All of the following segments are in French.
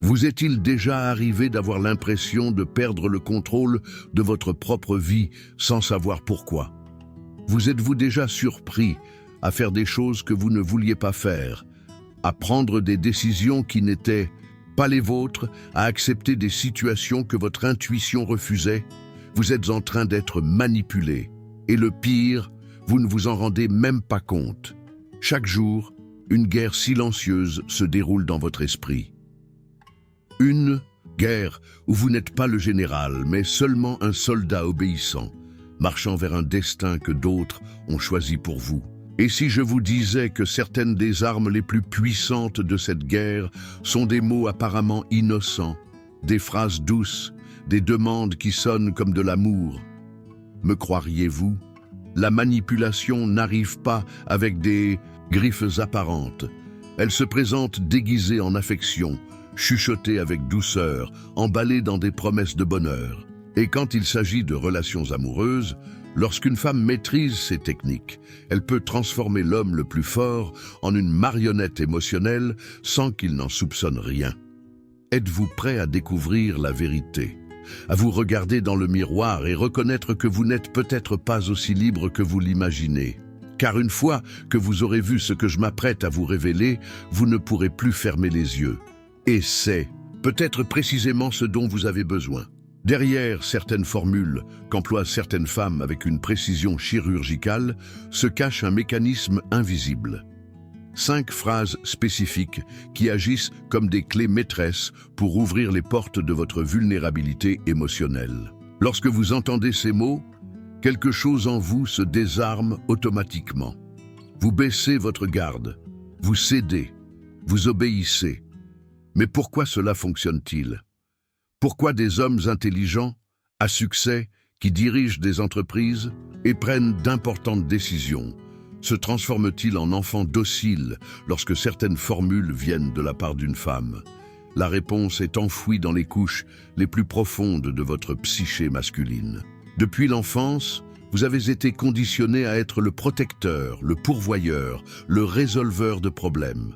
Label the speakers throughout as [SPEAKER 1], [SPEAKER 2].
[SPEAKER 1] Vous est-il déjà arrivé d'avoir l'impression de perdre le contrôle de votre propre vie sans savoir pourquoi? Vous êtes-vous déjà surpris à faire des choses que vous ne vouliez pas faire, à prendre des décisions qui n'étaient pas les vôtres, à accepter des situations que votre intuition refusait? Vous êtes en train d'être manipulé. Et le pire, vous ne vous en rendez même pas compte. Chaque jour, une guerre silencieuse se déroule dans votre esprit. Une guerre où vous n'êtes pas le général, mais seulement un soldat obéissant, marchant vers un destin que d'autres ont choisi pour vous. Et si je vous disais que certaines des armes les plus puissantes de cette guerre sont des mots apparemment innocents, des phrases douces, des demandes qui sonnent comme de l'amour? Me croiriez-vous? La manipulation n'arrive pas avec des griffes apparentes. Elle se présente déguisée en affection, chuchotée avec douceur, emballée dans des promesses de bonheur. Et quand il s'agit de relations amoureuses, lorsqu'une femme maîtrise ces techniques, elle peut transformer l'homme le plus fort en une marionnette émotionnelle sans qu'il n'en soupçonne rien. Êtes-vous prêt à découvrir la vérité? À vous regarder dans le miroir et reconnaître que vous n'êtes peut-être pas aussi libre que vous l'imaginez? Car une fois que vous aurez vu ce que je m'apprête à vous révéler, vous ne pourrez plus fermer les yeux. Et c'est peut-être précisément ce dont vous avez besoin. Derrière certaines formules qu'emploient certaines femmes avec une précision chirurgicale, se cache un mécanisme invisible. 5 phrases spécifiques qui agissent comme des clés maîtresses pour ouvrir les portes de votre vulnérabilité émotionnelle. Lorsque vous entendez ces mots, quelque chose en vous se désarme automatiquement. Vous baissez votre garde, vous cédez, vous obéissez. Mais pourquoi cela fonctionne-t-il? Pourquoi des hommes intelligents, à succès, qui dirigent des entreprises et prennent d'importantes décisions, se transforment-ils en enfants dociles lorsque certaines formules viennent de la part d'une femme? La réponse est enfouie dans les couches les plus profondes de votre psyché masculine. Depuis l'enfance, vous avez été conditionné à être le protecteur, le pourvoyeur, le résolveur de problèmes.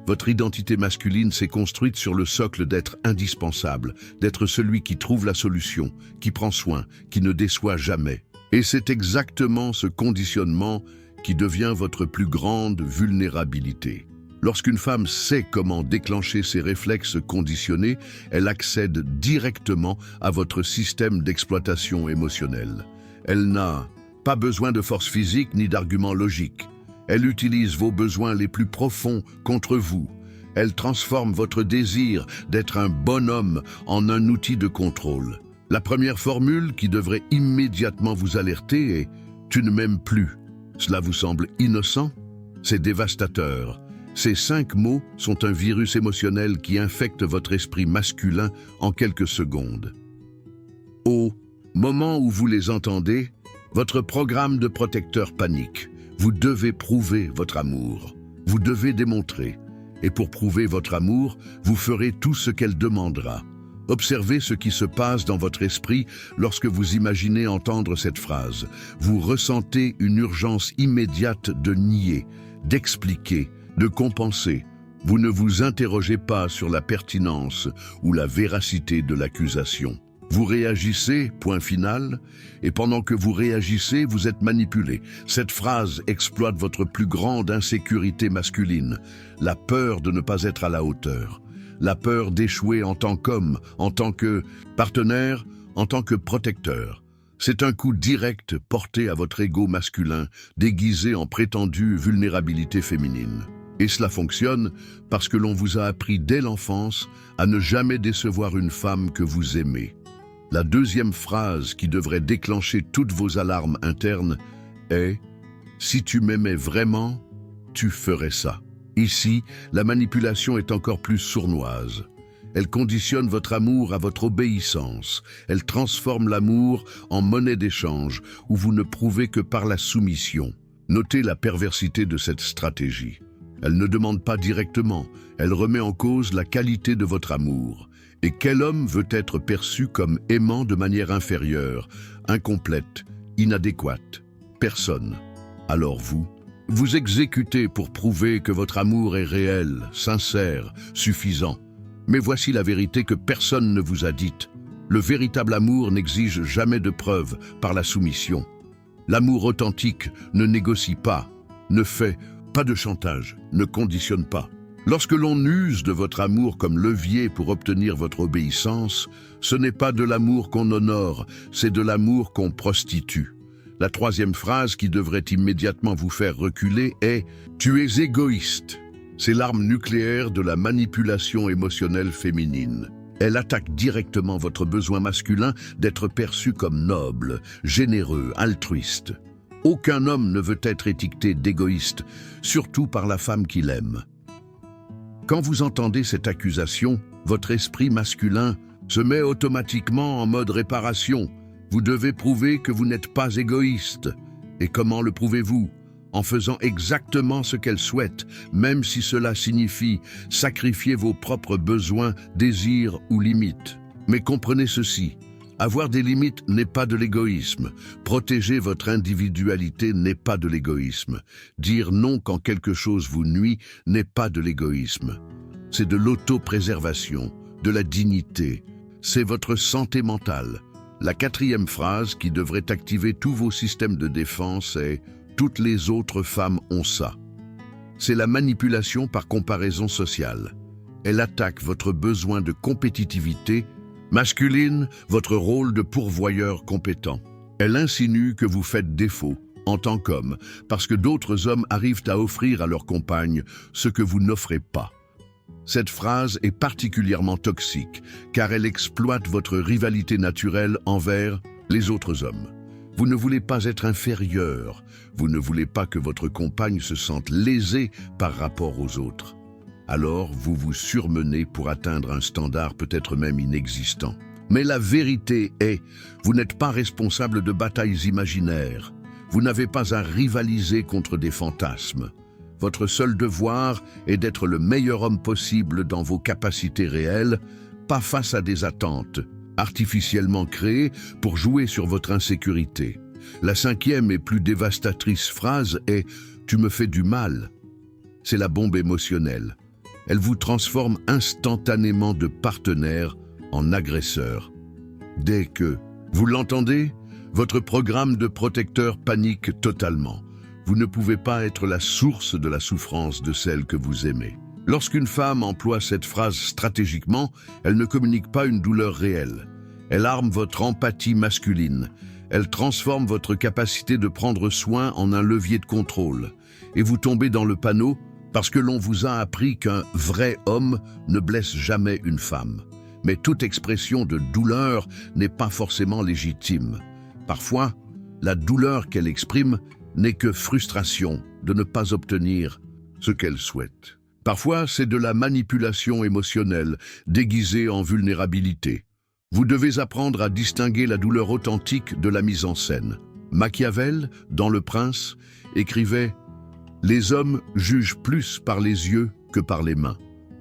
[SPEAKER 1] Votre identité masculine s'est construite sur le socle d'être indispensable, d'être celui qui trouve la solution, qui prend soin, qui ne déçoit jamais. Et c'est exactement ce conditionnement qui devient votre plus grande vulnérabilité. Lorsqu'une femme sait comment déclencher ses réflexes conditionnés, elle accède directement à votre système d'exploitation émotionnelle. Elle n'a pas besoin de force physique ni d'arguments logiques. Elle utilise vos besoins les plus profonds contre vous. Elle transforme votre désir d'être un bonhomme en un outil de contrôle. La première formule qui devrait immédiatement vous alerter est « Tu ne m'aimes plus ». Cela vous semble innocent? C'est dévastateur. Ces 5 mots sont un virus émotionnel qui infecte votre esprit masculin en quelques secondes. Au moment où vous les entendez, votre programme de protecteur panique. Vous devez prouver votre amour. Vous devez démontrer. Et pour prouver votre amour, vous ferez tout ce qu'elle demandera. Observez ce qui se passe dans votre esprit lorsque vous imaginez entendre cette phrase. Vous ressentez une urgence immédiate de nier, d'expliquer, de compenser. Vous ne vous interrogez pas sur la pertinence ou la véracité de l'accusation. Vous réagissez, point final, et pendant que vous réagissez, vous êtes manipulé. Cette phrase exploite votre plus grande insécurité masculine, la peur de ne pas être à la hauteur, la peur d'échouer en tant qu'homme, en tant que partenaire, en tant que protecteur. C'est un coup direct porté à votre ego masculin, déguisé en prétendue vulnérabilité féminine. Et cela fonctionne parce que l'on vous a appris dès l'enfance à ne jamais décevoir une femme que vous aimez. La deuxième phrase qui devrait déclencher toutes vos alarmes internes est « Si tu m'aimais vraiment, tu ferais ça ». Ici, la manipulation est encore plus sournoise. Elle conditionne votre amour à votre obéissance. Elle transforme l'amour en monnaie d'échange où vous ne prouvez que par la soumission. Notez la perversité de cette stratégie. Elle ne demande pas directement, elle remet en cause la qualité de votre amour. Et quel homme veut être perçu comme aimant de manière inférieure, incomplète, inadéquate? Personne. Alors vous exécutez pour prouver que votre amour est réel, sincère, suffisant. Mais voici la vérité que personne ne vous a dite. Le véritable amour n'exige jamais de preuves par la soumission. L'amour authentique ne négocie pas, ne fait pas de chantage, ne conditionne pas. Lorsque l'on use de votre amour comme levier pour obtenir votre obéissance, ce n'est pas de l'amour qu'on honore, c'est de l'amour qu'on prostitue. La troisième phrase qui devrait immédiatement vous faire reculer est « Tu es égoïste ». C'est l'arme nucléaire de la manipulation émotionnelle féminine. Elle attaque directement votre besoin masculin d'être perçu comme noble, généreux, altruiste. Aucun homme ne veut être étiqueté d'égoïste, surtout par la femme qu'il aime. Quand vous entendez cette accusation, votre esprit masculin se met automatiquement en mode réparation. Vous devez prouver que vous n'êtes pas égoïste. Et comment le prouvez-vous? En faisant exactement ce qu'elle souhaite, même si cela signifie sacrifier vos propres besoins, désirs ou limites. Mais comprenez ceci, avoir des limites n'est pas de l'égoïsme. Protéger votre individualité n'est pas de l'égoïsme. Dire non quand quelque chose vous nuit n'est pas de l'égoïsme. C'est de l'autopréservation, de la dignité. C'est votre santé mentale. La quatrième phrase qui devrait activer tous vos systèmes de défense est « Toutes les autres femmes ont ça ». C'est la manipulation par comparaison sociale. Elle attaque votre besoin de compétitivité masculine, votre rôle de pourvoyeur compétent. Elle insinue que vous faites défaut en tant qu'homme parce que d'autres hommes arrivent à offrir à leur compagne ce que vous n'offrez pas. Cette phrase est particulièrement toxique car elle exploite votre rivalité naturelle envers les autres hommes. Vous ne voulez pas être inférieur, vous ne voulez pas que votre compagne se sente lésée par rapport aux autres. Alors vous vous surmenez pour atteindre un standard peut-être même inexistant. Mais la vérité est, vous n'êtes pas responsable de batailles imaginaires. Vous n'avez pas à rivaliser contre des fantasmes. Votre seul devoir est d'être le meilleur homme possible dans vos capacités réelles, pas face à des attentes artificiellement créées pour jouer sur votre insécurité. La cinquième et plus dévastatrice phrase est « Tu me fais du mal ». C'est la bombe émotionnelle. Elle vous transforme instantanément de partenaire en agresseur. Dès que vous l'entendez, votre programme de protecteur panique totalement. Vous ne pouvez pas être la source de la souffrance de celle que vous aimez. Lorsqu'une femme emploie cette phrase stratégiquement, elle ne communique pas une douleur réelle. Elle arme votre empathie masculine. Elle transforme votre capacité de prendre soin en un levier de contrôle. Et vous tombez dans le panneau parce que l'on vous a appris qu'un vrai homme ne blesse jamais une femme. Mais toute expression de douleur n'est pas forcément légitime. Parfois, la douleur qu'elle exprime n'est que frustration de ne pas obtenir ce qu'elle souhaite. Parfois, c'est de la manipulation émotionnelle, déguisée en vulnérabilité. Vous devez apprendre à distinguer la douleur authentique de la mise en scène. Machiavel, dans Le Prince, écrivait « Les hommes jugent plus par les yeux que par les mains.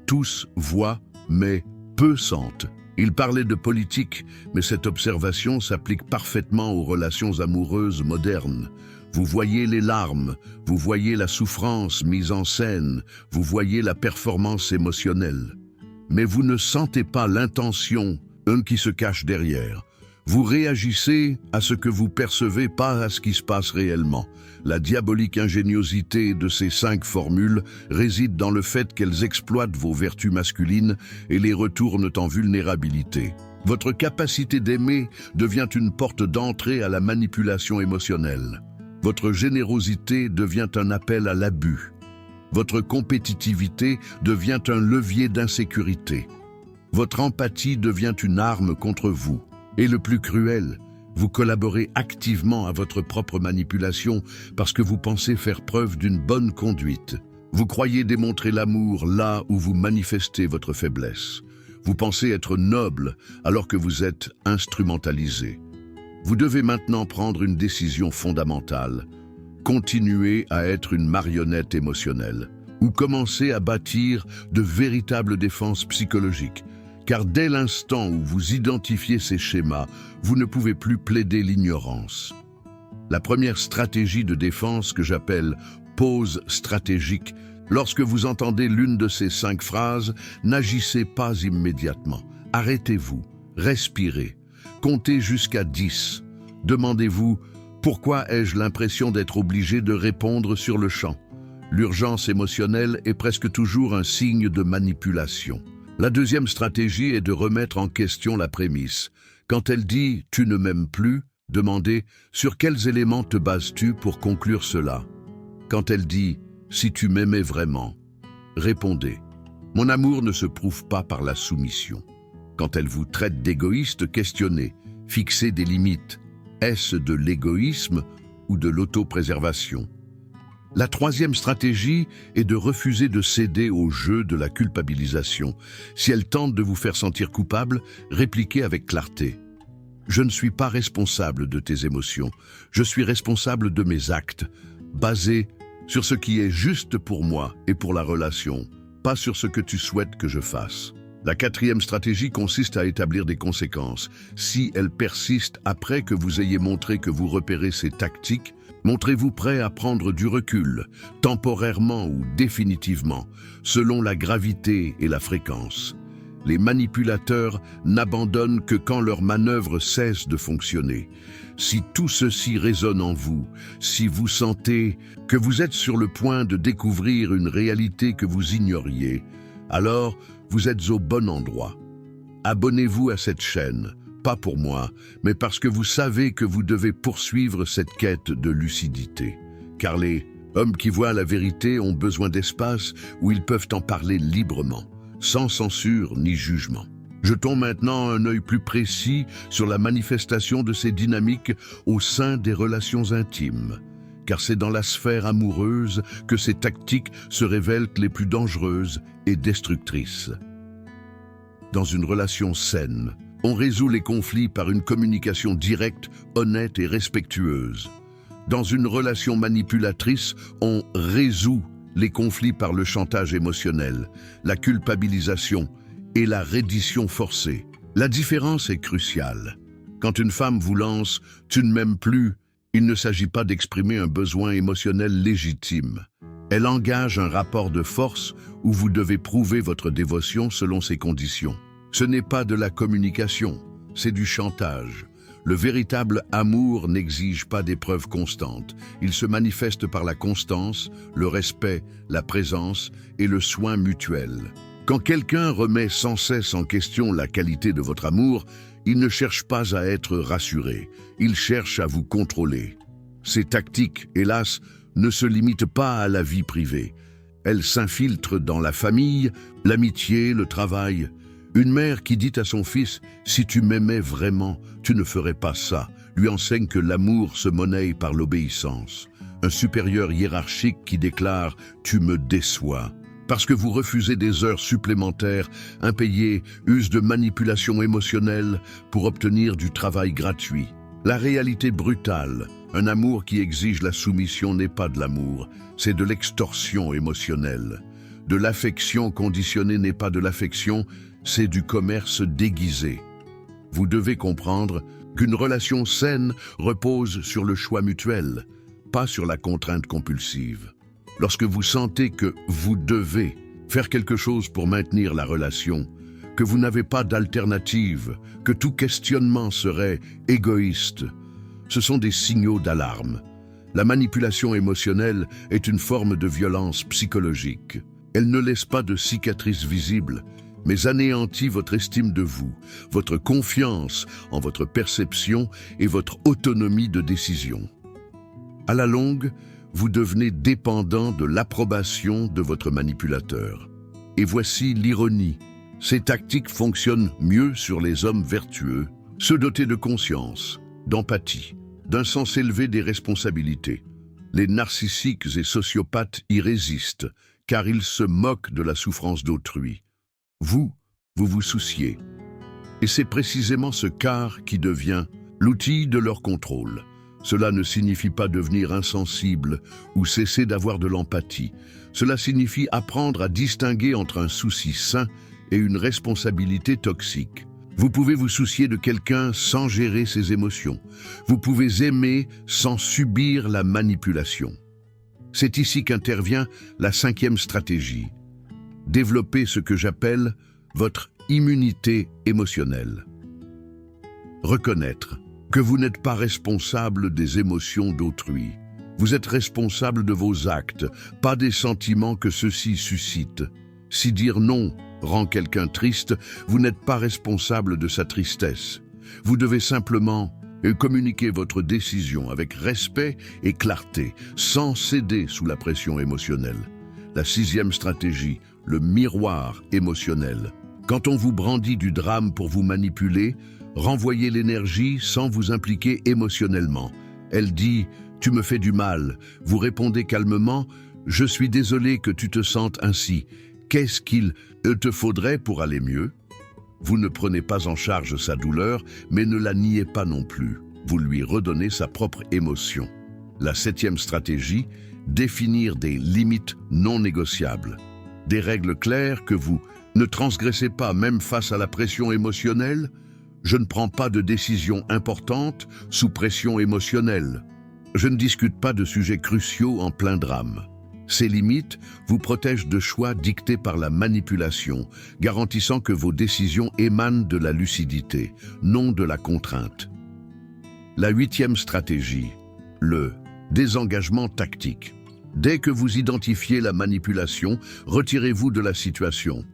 [SPEAKER 1] Tous voient, mais peu sentent. » Il parlait de politique, mais cette observation s'applique parfaitement aux relations amoureuses modernes. Vous voyez les larmes, vous voyez la souffrance mise en scène, vous voyez la performance émotionnelle. Mais vous ne sentez pas l'intention qui se cache derrière. Vous réagissez à ce que vous percevez, pas à ce qui se passe réellement. La diabolique ingéniosité de ces 5 formules réside dans le fait qu'elles exploitent vos vertus masculines et les retournent en vulnérabilité. Votre capacité d'aimer devient une porte d'entrée à la manipulation émotionnelle. Votre générosité devient un appel à l'abus. Votre compétitivité devient un levier d'insécurité. Votre empathie devient une arme contre vous. Et le plus cruel, vous collaborez activement à votre propre manipulation parce que vous pensez faire preuve d'une bonne conduite. Vous croyez démontrer l'amour là où vous manifestez votre faiblesse. Vous pensez être noble alors que vous êtes instrumentalisé. Vous devez maintenant prendre une décision fondamentale. Continuer à être une marionnette émotionnelle ou commencer à bâtir de véritables défenses psychologiques. Car dès l'instant où vous identifiez ces schémas, vous ne pouvez plus plaider l'ignorance. La première stratégie de défense que j'appelle pause stratégique, Lorsque vous entendez l'une de ces 5 phrases, n'agissez pas immédiatement. Arrêtez-vous, respirez, comptez jusqu'à 10. Demandez-vous « Pourquoi ai-je l'impression d'être obligé de répondre sur le champ ?» L'urgence émotionnelle est presque toujours un signe de manipulation. La deuxième stratégie est de remettre en question la prémisse. Quand elle dit « Tu ne m'aimes plus », demandez « Sur quels éléments te bases-tu pour conclure cela ?» Quand elle dit « Si tu m'aimais vraiment », répondez « Mon amour ne se prouve pas par la soumission ». Quand elle vous traite d'égoïste, questionnez, fixez des limites. Est-ce de l'égoïsme ou de l'autopréservation? La troisième stratégie est de refuser de céder au jeu de la culpabilisation. Si elle tente de vous faire sentir coupable, répliquez avec clarté. Je ne suis pas responsable de tes émotions, je suis responsable de mes actes, basés sur ce qui est juste pour moi et pour la relation, pas sur ce que tu souhaites que je fasse. La quatrième stratégie consiste à établir des conséquences. Si elle persiste après que vous ayez montré que vous repérez ces tactiques, montrez-vous prêt à prendre du recul, temporairement ou définitivement, selon la gravité et la fréquence. Les manipulateurs n'abandonnent que quand leur manœuvre cesse de fonctionner. Si tout ceci résonne en vous, si vous sentez que vous êtes sur le point de découvrir une réalité que vous ignoriez, alors vous êtes au bon endroit. Abonnez-vous à cette chaîne, pas pour moi, mais parce que vous savez que vous devez poursuivre cette quête de lucidité. Car les hommes qui voient la vérité ont besoin d'espace où ils peuvent en parler librement, sans censure ni jugement. Jetons maintenant un œil plus précis sur la manifestation de ces dynamiques au sein des relations intimes. Car c'est dans la sphère amoureuse que ces tactiques se révèlent les plus dangereuses et destructrices. Dans une relation saine, on résout les conflits par une communication directe, honnête et respectueuse. Dans une relation manipulatrice, on résout les conflits par le chantage émotionnel, la culpabilisation et la reddition forcée. La différence est cruciale. Quand une femme vous lance « tu ne m'aimes plus », il ne s'agit pas d'exprimer un besoin émotionnel légitime. Elle engage un rapport de force où vous devez prouver votre dévotion selon ses conditions. Ce n'est pas de la communication, c'est du chantage. Le véritable amour n'exige pas des preuves constantes. Il se manifeste par la constance, le respect, la présence et le soin mutuel. Quand quelqu'un remet sans cesse en question la qualité de votre amour, il ne cherche pas à être rassuré, il cherche à vous contrôler. Ces tactiques, hélas, ne se limitent pas à la vie privée. Elles s'infiltrent dans la famille, l'amitié, le travail. Une mère qui dit à son fils « Si tu m'aimais vraiment, tu ne ferais pas ça », lui enseigne que l'amour se monnaie par l'obéissance. Un supérieur hiérarchique qui déclare « Tu me déçois ». Parce que vous refusez des heures supplémentaires, impayées, use de manipulation émotionnelle pour obtenir du travail gratuit. La réalité brutale, un amour qui exige la soumission n'est pas de l'amour, c'est de l'extorsion émotionnelle. De l'affection conditionnée n'est pas de l'affection, c'est du commerce déguisé. Vous devez comprendre qu'une relation saine repose sur le choix mutuel, pas sur la contrainte compulsive. Lorsque vous sentez que vous devez faire quelque chose pour maintenir la relation, que vous n'avez pas d'alternative, que tout questionnement serait égoïste, ce sont des signaux d'alarme. La manipulation émotionnelle est une forme de violence psychologique. Elle ne laisse pas de cicatrices visibles, mais anéantit votre estime de vous, votre confiance en votre perception et votre autonomie de décision. À la longue, vous devenez dépendant de l'approbation de votre manipulateur. Et voici l'ironie. Ces tactiques fonctionnent mieux sur les hommes vertueux, ceux dotés de conscience, d'empathie, d'un sens élevé des responsabilités. Les narcissiques et sociopathes y résistent, car ils se moquent de la souffrance d'autrui. Vous vous souciez. Et c'est précisément ce quart qui devient l'outil de leur contrôle. Cela ne signifie pas devenir insensible ou cesser d'avoir de l'empathie. Cela signifie apprendre à distinguer entre un souci sain et une responsabilité toxique. Vous pouvez vous soucier de quelqu'un sans gérer ses émotions. Vous pouvez aimer sans subir la manipulation. C'est ici qu'intervient la 5e stratégie. Développer ce que j'appelle votre immunité émotionnelle. Reconnaître que vous n'êtes pas responsable des émotions d'autrui. Vous êtes responsable de vos actes, pas des sentiments que ceux-ci suscitent. Si dire non rend quelqu'un triste, vous n'êtes pas responsable de sa tristesse. Vous devez simplement communiquer votre décision avec respect et clarté, sans céder sous la pression émotionnelle. La 6e stratégie, le miroir émotionnel. Quand on vous brandit du drame pour vous manipuler, renvoyez l'énergie sans vous impliquer émotionnellement. Elle dit « Tu me fais du mal ». Vous répondez calmement « Je suis désolé que tu te sentes ainsi. Qu'est-ce qu'il te faudrait pour aller mieux ?» Vous ne prenez pas en charge sa douleur, mais ne la niez pas non plus. Vous lui redonnez sa propre émotion. La 7e stratégie, définir des limites non négociables. Des règles claires que vous ne transgressez pas même face à la pression émotionnelle. Je ne prends pas de décisions importantes sous pression émotionnelle. Je ne discute pas de sujets cruciaux en plein drame. Ces limites vous protègent de choix dictés par la manipulation, garantissant que vos décisions émanent de la lucidité, non de la contrainte. La 8e stratégie, le désengagement tactique. Dès que vous identifiez la manipulation, retirez-vous de la situation.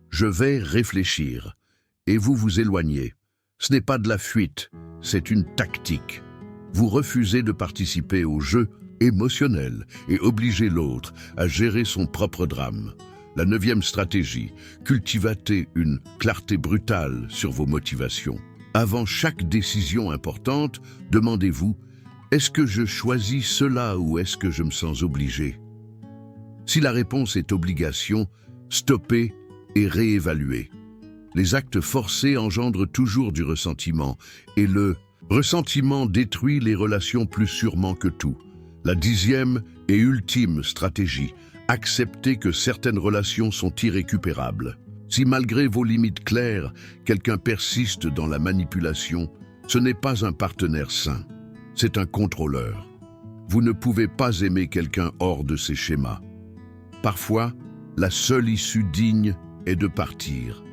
[SPEAKER 1] Je vais réfléchir. Et vous vous éloignez. Ce n'est pas de la fuite, c'est une tactique. Vous refusez de participer au jeu émotionnel et obligez l'autre à gérer son propre drame. La 9e stratégie, cultivez une clarté brutale sur vos motivations. Avant chaque décision importante, demandez-vous « Est-ce que je choisis cela ou est-ce que je me sens obligé ?» Si la réponse est obligation, stoppez et réévaluez. Les actes forcés engendrent toujours du ressentiment et le ressentiment détruit les relations plus sûrement que tout. La 10e et ultime stratégie, acceptez que certaines relations sont irrécupérables. Si malgré vos limites claires, quelqu'un persiste dans la manipulation, ce n'est pas un partenaire sain, c'est un contrôleur. Vous ne pouvez pas aimer quelqu'un hors de ses schémas. Parfois, la seule issue digne est de partir.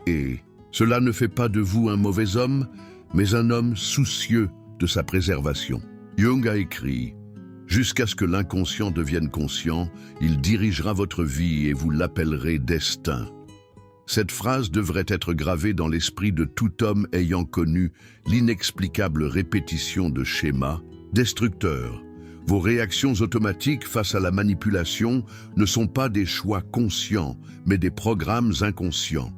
[SPEAKER 1] Et cela ne fait pas de vous un mauvais homme, mais un homme soucieux de sa préservation. Jung a écrit « Jusqu'à ce que l'inconscient devienne conscient, il dirigera votre vie et vous l'appellerez destin ». Cette phrase devrait être gravée dans l'esprit de tout homme ayant connu l'inexplicable répétition de schémas destructeurs. Vos réactions automatiques face à la manipulation ne sont pas des choix conscients, mais des programmes inconscients.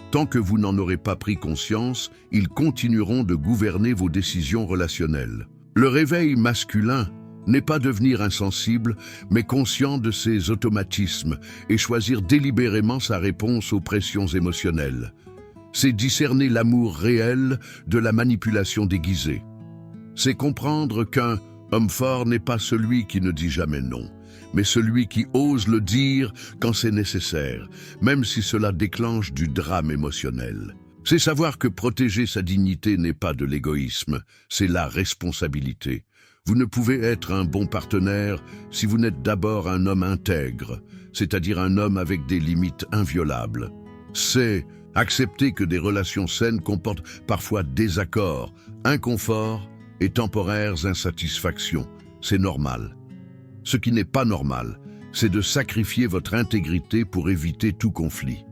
[SPEAKER 1] Tant que vous n'en aurez pas pris conscience, ils continueront de gouverner vos décisions relationnelles. Le réveil masculin n'est pas devenir insensible, mais conscient de ses automatismes et choisir délibérément sa réponse aux pressions émotionnelles. C'est discerner l'amour réel de la manipulation déguisée. C'est comprendre qu'un homme fort n'est pas celui qui ne dit jamais non, mais celui qui ose le dire quand c'est nécessaire, même si cela déclenche du drame émotionnel. C'est savoir que protéger sa dignité n'est pas de l'égoïsme, c'est la responsabilité. Vous ne pouvez être un bon partenaire si vous n'êtes d'abord un homme intègre, c'est-à-dire un homme avec des limites inviolables. C'est accepter que des relations saines comportent parfois désaccords, inconfort et temporaires insatisfactions. C'est normal. Ce qui n'est pas normal, c'est de sacrifier votre intégrité pour éviter tout conflit.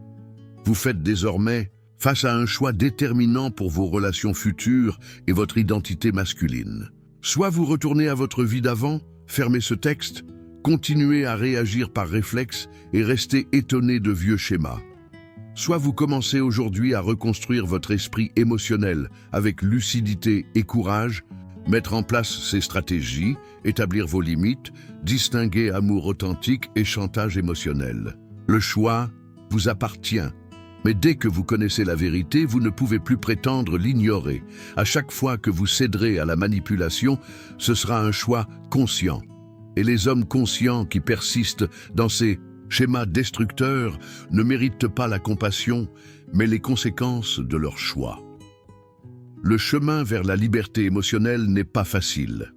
[SPEAKER 1] Vous faites désormais face à un choix déterminant pour vos relations futures et votre identité masculine. Soit vous retournez à votre vie d'avant, fermez ce texte, continuez à réagir par réflexe et restez étonné de vieux schémas. Soit vous commencez aujourd'hui à reconstruire votre esprit émotionnel avec lucidité et courage, mettre en place ces stratégies, établir vos limites, distinguer amour authentique et chantage émotionnel. Le choix vous appartient. Mais dès que vous connaissez la vérité, vous ne pouvez plus prétendre l'ignorer. À chaque fois que vous céderez à la manipulation, ce sera un choix conscient. Et les hommes conscients qui persistent dans ces schémas destructeurs ne méritent pas la compassion, mais les conséquences de leur choix. Le chemin vers la liberté émotionnelle n'est pas facile.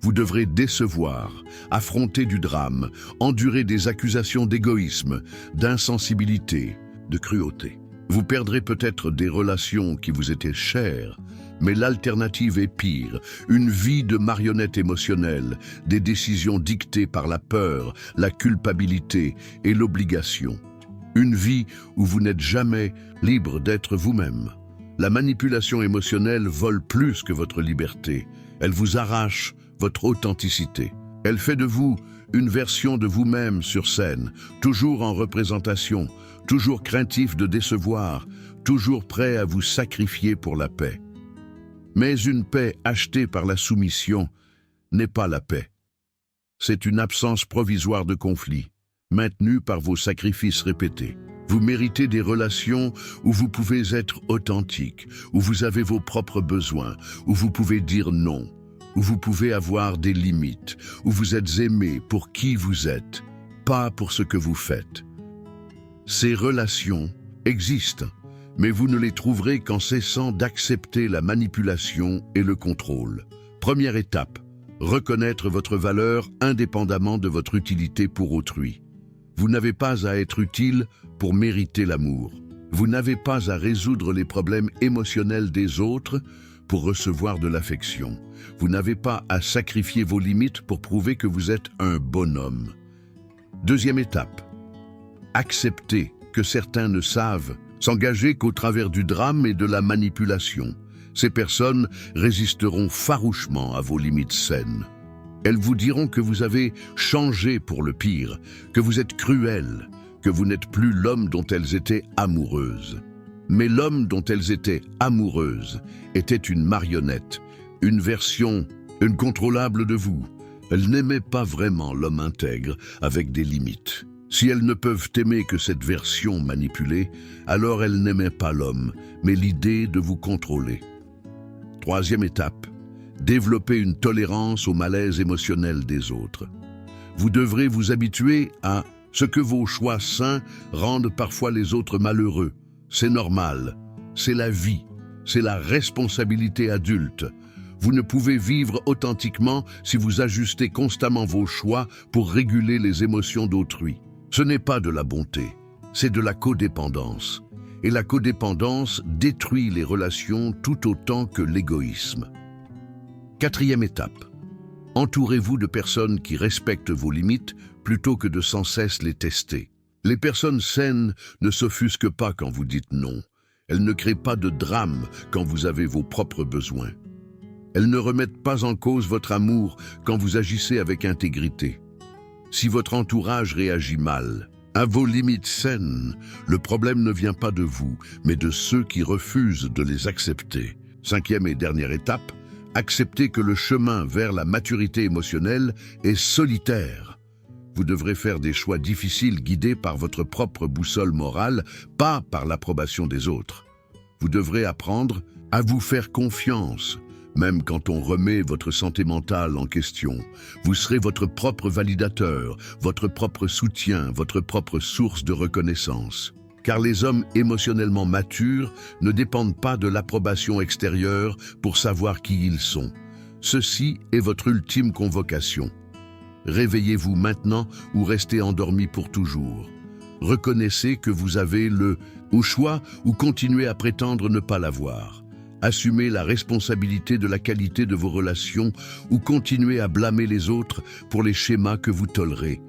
[SPEAKER 1] Vous devrez décevoir, affronter du drame, endurer des accusations d'égoïsme, d'insensibilité, de cruauté. Vous perdrez peut-être des relations qui vous étaient chères, mais l'alternative est pire, une vie de marionnette émotionnelle, des décisions dictées par la peur, la culpabilité et l'obligation. Une vie où vous n'êtes jamais libre d'être vous-même. La manipulation émotionnelle vole plus que votre liberté. Elle vous arrache votre authenticité. Elle fait de vous une version de vous-même sur scène, toujours en représentation, toujours craintif de décevoir, toujours prêt à vous sacrifier pour la paix. Mais une paix achetée par la soumission n'est pas la paix. C'est une absence provisoire de conflit, maintenue par vos sacrifices répétés. Vous méritez des relations où vous pouvez être authentique, où vous avez vos propres besoins, où vous pouvez dire non, où vous pouvez avoir des limites, où vous êtes aimé pour qui vous êtes, pas pour ce que vous faites. Ces relations existent, mais vous ne les trouverez qu'en cessant d'accepter la manipulation et le contrôle. Première étape, reconnaître votre valeur indépendamment de votre utilité pour autrui. Vous n'avez pas à être utile pour mériter l'amour. Vous n'avez pas à résoudre les problèmes émotionnels des autres pour recevoir de l'affection. Vous n'avez pas à sacrifier vos limites pour prouver que vous êtes un bonhomme. Deuxième étape, accepter que certains ne savent s'engager qu'au travers du drame et de la manipulation. Ces personnes résisteront farouchement à vos limites saines. Elles vous diront que vous avez changé pour le pire, que vous êtes cruel, que vous n'êtes plus l'homme dont elles étaient amoureuses. Mais l'homme dont elles étaient amoureuses était une marionnette, une version incontrôlable de vous. Elles n'aimaient pas vraiment l'homme intègre, avec des limites. Si elles ne peuvent aimer que cette version manipulée, alors elles n'aimaient pas l'homme, mais l'idée de vous contrôler. Troisième étape, développer une tolérance au malaise émotionnel des autres. Vous devrez vous habituer à ce que vos choix sains rendent parfois les autres malheureux. C'est normal, c'est la vie, c'est la responsabilité adulte. Vous ne pouvez vivre authentiquement si vous ajustez constamment vos choix pour réguler les émotions d'autrui. Ce n'est pas de la bonté, c'est de la codépendance. Et la codépendance détruit les relations tout autant que l'égoïsme. Quatrième étape, entourez-vous de personnes qui respectent vos limites plutôt que de sans cesse les tester. Les personnes saines ne s'offusquent pas quand vous dites non. Elles ne créent pas de drame quand vous avez vos propres besoins. Elles ne remettent pas en cause votre amour quand vous agissez avec intégrité. Si votre entourage réagit mal à vos limites saines, le problème ne vient pas de vous, mais de ceux qui refusent de les accepter. Cinquième et dernière étape, acceptez que le chemin vers la maturité émotionnelle est solitaire. Vous devrez faire des choix difficiles guidés par votre propre boussole morale, pas par l'approbation des autres. Vous devrez apprendre à vous faire confiance, même quand on remet votre santé mentale en question. Vous serez votre propre validateur, votre propre soutien, votre propre source de reconnaissance. Car les hommes émotionnellement matures ne dépendent pas de l'approbation extérieure pour savoir qui ils sont. Ceci est votre ultime convocation. Réveillez-vous maintenant ou restez endormi pour toujours. Reconnaissez que vous avez le choix ou continuez à prétendre ne pas l'avoir. Assumez la responsabilité de la qualité de vos relations ou continuez à blâmer les autres pour les schémas que vous tolérez.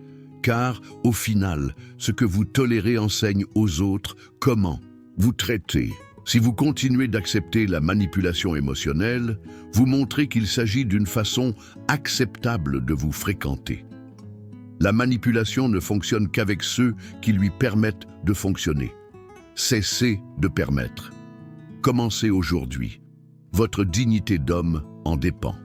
[SPEAKER 1] Car, au final, ce que vous tolérez enseigne aux autres comment vous traitez. Si vous continuez d'accepter la manipulation émotionnelle, vous montrez qu'il s'agit d'une façon acceptable de vous fréquenter. La manipulation ne fonctionne qu'avec ceux qui lui permettent de fonctionner. Cessez de permettre. Commencez aujourd'hui. Votre dignité d'homme en dépend.